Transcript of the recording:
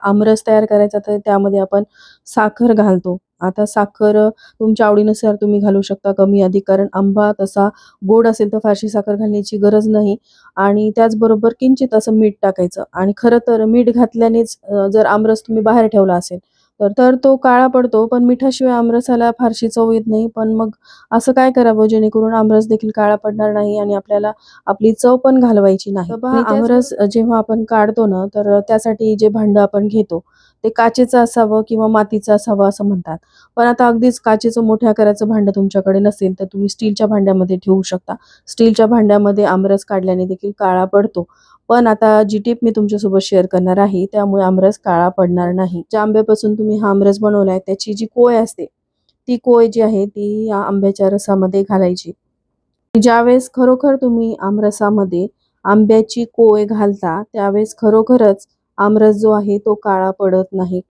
आमरस तयार करायचा तर त्यामध्ये आपण साखर घालतो. आता साखर तुमच्या आवडीनुसार तुम्ही घालू शकता कमी अधिक, कारण आंबा तसा गोड असेल तर फारशी साखर घालण्याची गरज नाही. आणि त्याचबरोबर किंचित असं मीठ टाकायचं. आणि खरं तर मीठ घातल्यानेच जर आमरस तुम्ही बाहेर ठेवला असेल तर तो काळा पडतो, पण मिठाशिवाय आमरसाला फारशी चव येत नाही. पण मग असं काय करावं जेणेकरून आमरस देखील काळा पडणार नाही आणि आपल्याला आपली चव पण घालवायची नाही. तर पहा, आमरस जेव्हा आपण काढतो ना, तर त्यासाठी जे भांडं आपण घेतो ते काचेचं असावं किंवा मातीचं असावं असं म्हणतात. पण आता अगदीच काचेचं मोठ्या आकाराचं भांडं तुमच्याकडे नसेल तर तुम्ही स्टीलच्या भांड्यामध्ये ठेवू शकता. स्टीलच्या भांड्यामध्ये आमरस काढल्याने देखील काळा पडतो. पण आता जी टिप मी तुमच्यासोबत शेअर करणार आहे त्यामुळे आमरस काळा पडणार नाही. ज्या आंब्यापासून तुम्ही हा आमरस बनवलाय त्याची जी कोय असते, ती कोय जी आहे ती या आंब्याच्या रसामध्ये घालायची. ज्यावेळेस खरोखर तुम्ही आमरसामध्ये आंब्याची कोय घालता त्यावेळेस खरोखरच आमरस जो आहे तो काळा पडत नाही.